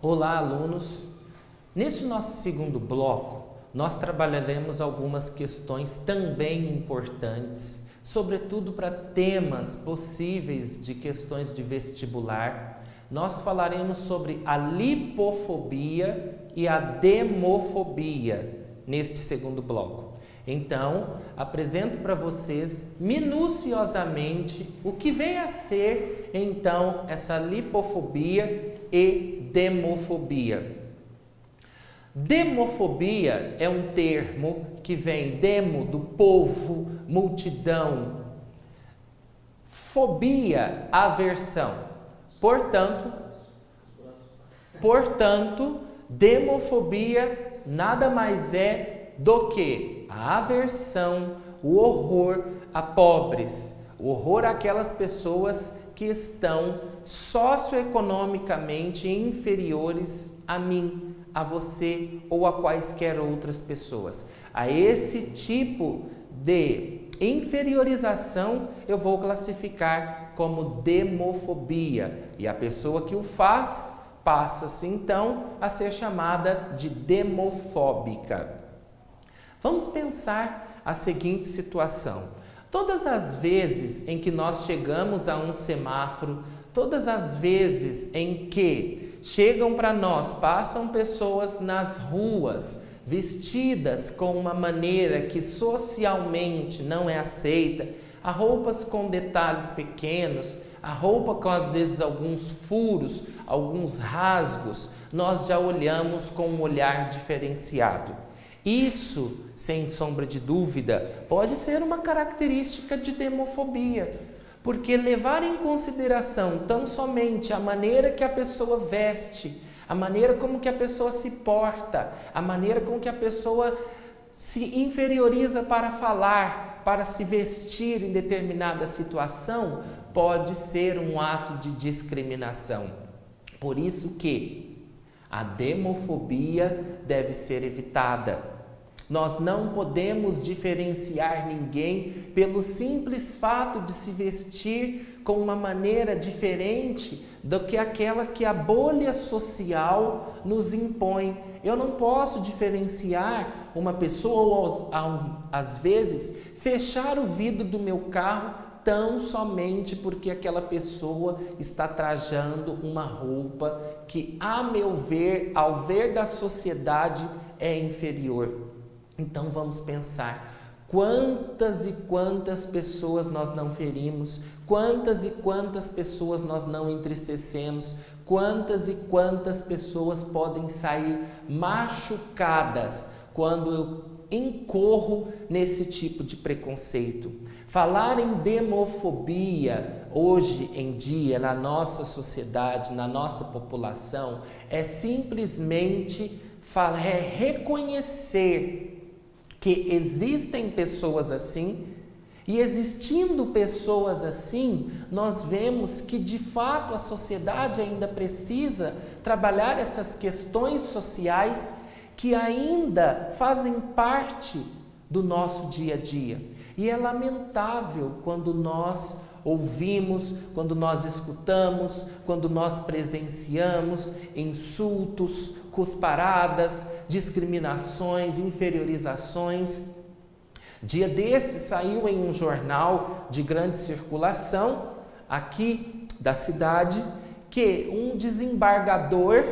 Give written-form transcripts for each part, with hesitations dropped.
Olá, alunos! Neste nosso segundo bloco, nós trabalharemos algumas questões também importantes, sobretudo para temas possíveis de questões de vestibular. Nós falaremos sobre a lipofobia e a demofobia neste segundo bloco. Então, apresento para vocês minuciosamente o que vem a ser, então, essa lipofobia e demofobia. Demofobia é um termo que vem demo do povo, multidão, fobia, aversão. Portanto, demofobia nada mais é do que a aversão, o horror a pobres, o horror àquelas pessoas que estão socioeconomicamente inferiores a mim, a você ou a quaisquer outras pessoas. A esse tipo de inferiorização eu vou classificar como demofobia, e a pessoa que o faz passa-se então a ser chamada de demofóbica. Vamos pensar a seguinte situação. Todas as vezes em que nós chegamos a um semáforo, todas as vezes em que chegam para nós, passam pessoas nas ruas, vestidas com uma maneira que socialmente não é aceita, a roupas com detalhes pequenos, a roupa com às vezes alguns furos, alguns rasgos, nós já olhamos com um olhar diferenciado. Isso, sem sombra de dúvida, pode ser uma característica de demofobia, porque levar em consideração tão somente a maneira que a pessoa veste, a maneira como que a pessoa se porta, a maneira como que a pessoa se inferioriza para falar, para se vestir em determinada situação, pode ser um ato de discriminação. Por isso que a demofobia deve ser evitada. Nós não podemos diferenciar ninguém pelo simples fato de se vestir com uma maneira diferente do que aquela que a bolha social nos impõe. Eu não posso diferenciar uma pessoa ou, às vezes, fechar o vidro do meu carro tão somente porque aquela pessoa está trajando uma roupa que, a meu ver, ao ver da sociedade, é inferior. Então vamos pensar, quantas e quantas pessoas nós não ferimos, quantas e quantas pessoas nós não entristecemos, quantas e quantas pessoas podem sair machucadas quando eu incorro nesse tipo de preconceito. Falar em demofobia hoje em dia na nossa sociedade, na nossa população, é simplesmente reconhecer que existem pessoas assim, e existindo pessoas assim, nós vemos que de fato a sociedade ainda precisa trabalhar essas questões sociais que ainda fazem parte do nosso dia a dia. E é lamentável quando nós ouvimos, quando nós escutamos, quando nós presenciamos insultos, cusparadas, discriminações, inferiorizações. Dia desse saiu em um jornal de grande circulação aqui da cidade que um desembargador,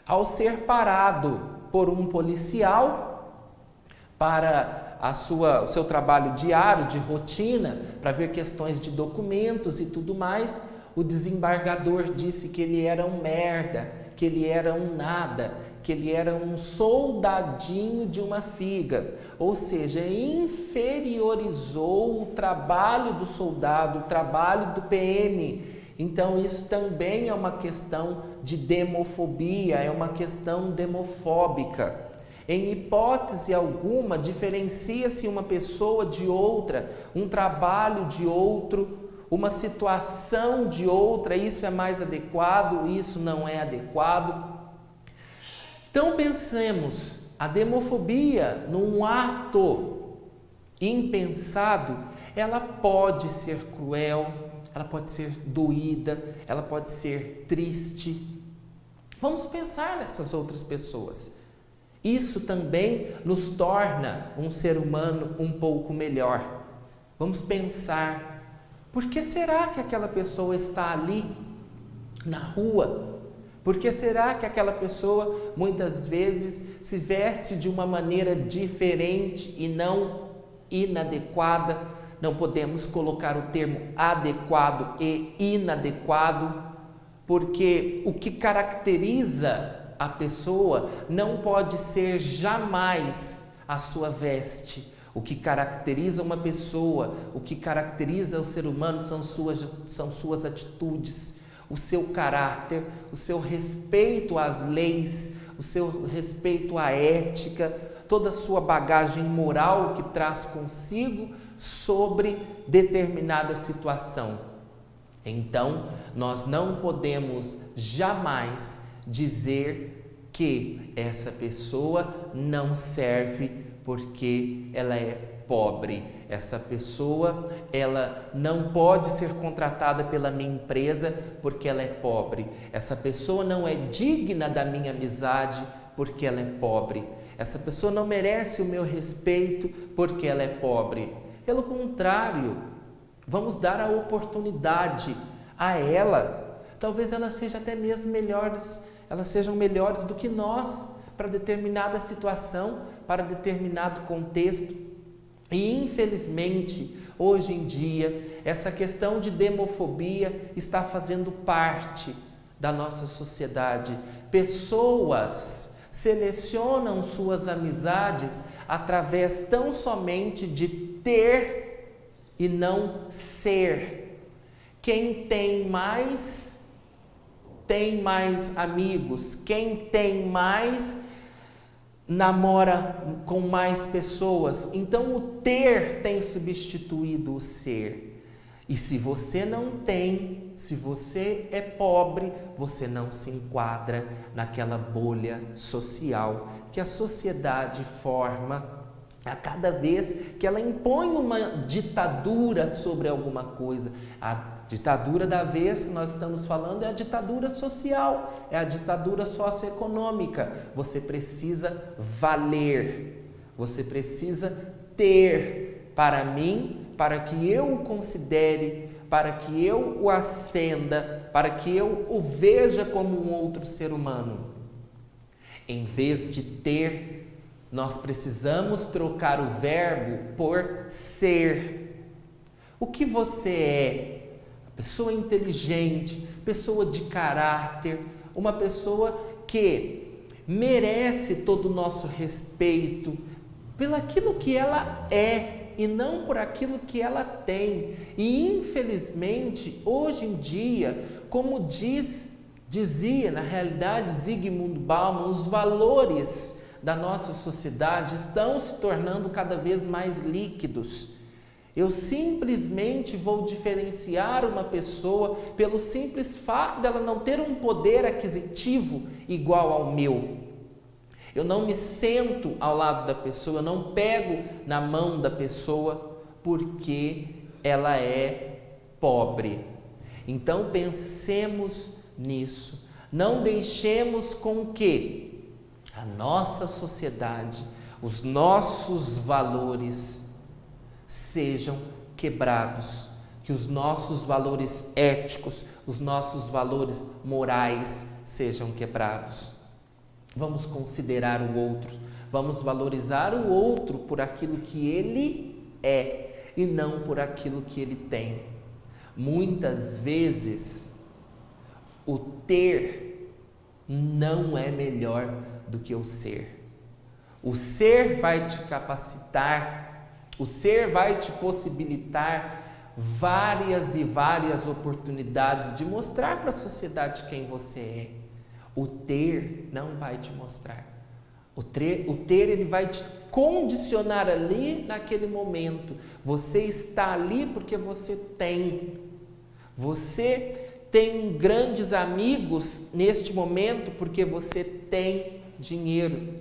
ao ser parado por um policial para o seu trabalho diário de rotina, para ver questões de documentos e tudo mais, o desembargador disse que ele era um merda, que ele era um nada, que ele era um soldadinho de uma figa, ou seja, inferiorizou o trabalho do soldado, o trabalho do PM. Então isso também é uma questão de demofobia, é uma questão demofóbica. Em hipótese alguma, diferencia-se uma pessoa de outra, um trabalho de outro, uma situação de outra, isso é mais adequado, isso não é adequado. Então pensemos, a demofobia num ato impensado, ela pode ser cruel, ela pode ser doída, ela pode ser triste. Vamos pensar nessas outras pessoas. Isso também nos torna um ser humano um pouco melhor. Vamos pensar, por que será que aquela pessoa está ali na rua? Por que será que aquela pessoa muitas vezes se veste de uma maneira diferente e não inadequada? Não podemos colocar o termo adequado e inadequado, porque o que caracteriza a pessoa não pode ser jamais a sua veste. O que caracteriza uma pessoa, o que caracteriza o ser humano são suas atitudes, o seu caráter, o seu respeito às leis, o seu respeito à ética, toda a sua bagagem moral que traz consigo sobre determinada situação. Então, nós não podemos jamais dizer que essa pessoa não serve porque ela é pobre. Essa pessoa, ela não pode ser contratada pela minha empresa porque ela é pobre. Essa pessoa não é digna da minha amizade porque ela é pobre. Essa pessoa não merece o meu respeito porque ela é pobre. Pelo contrário, vamos dar a oportunidade a ela. Talvez ela seja até mesmo elas sejam melhores do que nós para determinada situação, para determinado contexto. E infelizmente, hoje em dia, essa questão de demofobia está fazendo parte da nossa sociedade. Pessoas selecionam suas amizades através tão somente de ter e não ser. Quem tem mais amigos, quem tem mais namora com mais pessoas. Então o ter tem substituído o ser. E se você não tem, se você é pobre, você não se enquadra naquela bolha social que a sociedade forma a cada vez que ela impõe uma ditadura sobre alguma coisa. A ditadura da vez que nós estamos falando é a ditadura social, é a ditadura socioeconômica. Você precisa valer, você precisa ter para mim, para que eu o considere, para que eu o ascenda, para que eu o veja como um outro ser humano. Em vez de ter, nós precisamos trocar o verbo por ser. O que você é? Pessoa inteligente, pessoa de caráter, uma pessoa que merece todo o nosso respeito pelo aquilo que ela é e não por aquilo que ela tem. E infelizmente, hoje em dia, como dizia na realidade Zygmunt Bauman, os valores da nossa sociedade estão se tornando cada vez mais líquidos. Eu simplesmente vou diferenciar uma pessoa pelo simples fato dela não ter um poder aquisitivo igual ao meu. Eu não me sento ao lado da pessoa, eu não pego na mão da pessoa porque ela é pobre. Então pensemos nisso. Não deixemos com que a nossa sociedade, os nossos valores sejam quebrados, que os nossos valores éticos, os nossos valores morais sejam quebrados. Vamos considerar o outro, vamos valorizar o outro por aquilo que ele é e não por aquilo que ele tem. Muitas vezes, o ter não é melhor do que o ser. O ser vai te capacitar, o ser vai te possibilitar várias e várias oportunidades de mostrar para a sociedade quem você é. O ter não vai te mostrar. O ter ele vai te condicionar ali naquele momento. Você está ali porque você tem. Você tem grandes amigos neste momento porque você tem dinheiro.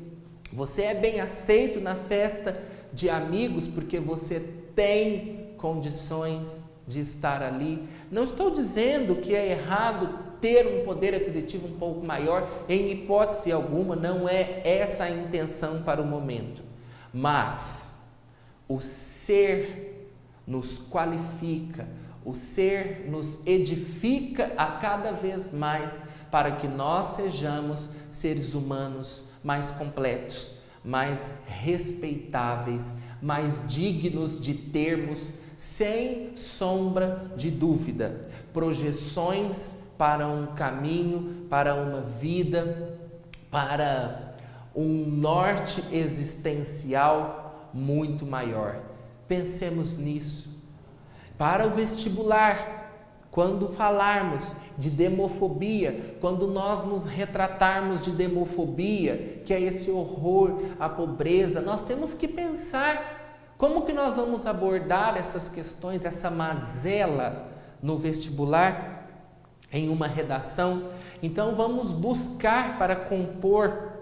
Você é bem aceito na festa de amigos porque você tem condições de estar ali. Não estou dizendo que é errado ter um poder aquisitivo um pouco maior, em hipótese alguma, não é essa a intenção para o momento. Mas o ser nos qualifica, o ser nos edifica a cada vez mais para que nós sejamos seres humanos mais completos, mais respeitáveis, mais dignos de termos, sem sombra de dúvida, projeções para um caminho, para uma vida, para um norte existencial muito maior. Pensemos nisso. Para o vestibular, quando falarmos de demofobia, quando nós nos retratarmos de demofobia, que é esse horror à pobreza, nós temos que pensar como que nós vamos abordar essas questões, essa mazela no vestibular, em uma redação. Então vamos buscar para compor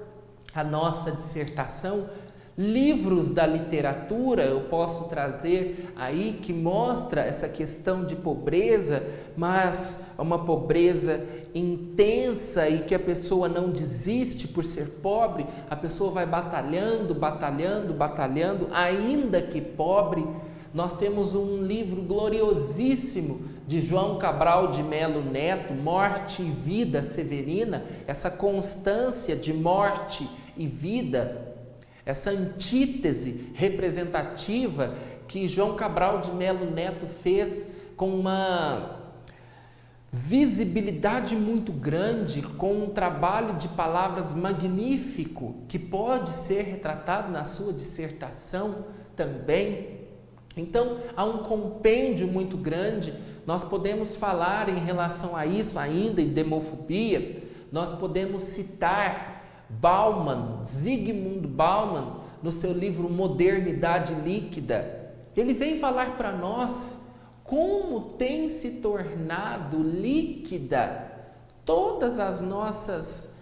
a nossa dissertação livros da literatura. Eu posso trazer aí que mostra essa questão de pobreza, mas uma pobreza intensa e que a pessoa não desiste por ser pobre, a pessoa vai batalhando, ainda que pobre. Nós temos um livro gloriosíssimo de João Cabral de Melo Neto, Morte e Vida Severina, essa constância de morte e vida, essa antítese representativa que João Cabral de Melo Neto fez com uma visibilidade muito grande, com um trabalho de palavras magnífico, que pode ser retratado na sua dissertação também. Então, há um compêndio muito grande. Nós podemos falar em relação a isso ainda, em demofobia, nós podemos citar Bauman, Zygmunt Bauman, no seu livro Modernidade Líquida. Ele vem falar para nós como tem se tornado líquida todas as nossas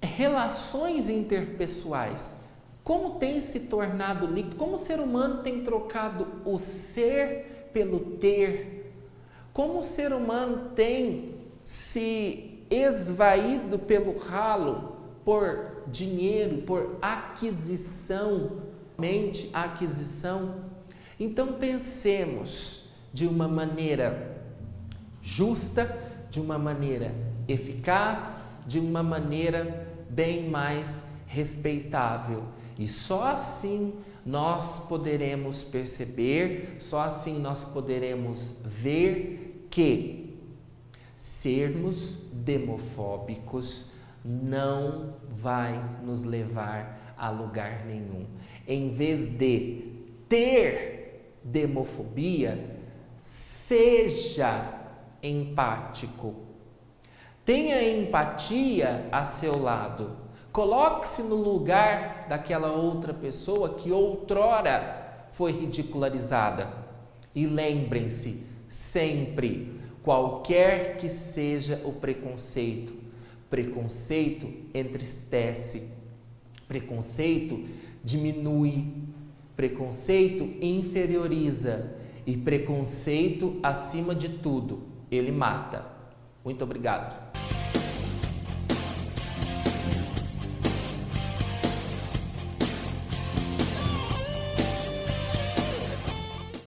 relações interpessoais. Como tem se tornado líquido, como o ser humano tem trocado o ser pelo ter, como o ser humano tem se esvaído pelo ralo por dinheiro, por aquisição, mente, aquisição. Então pensemos de uma maneira justa, de uma maneira eficaz, de uma maneira bem mais respeitável. E só assim nós poderemos perceber, só assim nós poderemos ver que sermos demofóbicos não vai nos levar a lugar nenhum. Em vez de ter demofobia, seja empático. Tenha empatia a seu lado. Coloque-se no lugar daquela outra pessoa que outrora foi ridicularizada. E lembrem-se, sempre, qualquer que seja o preconceito, preconceito entristece, preconceito diminui, preconceito inferioriza e preconceito, acima de tudo, ele mata. Muito obrigado.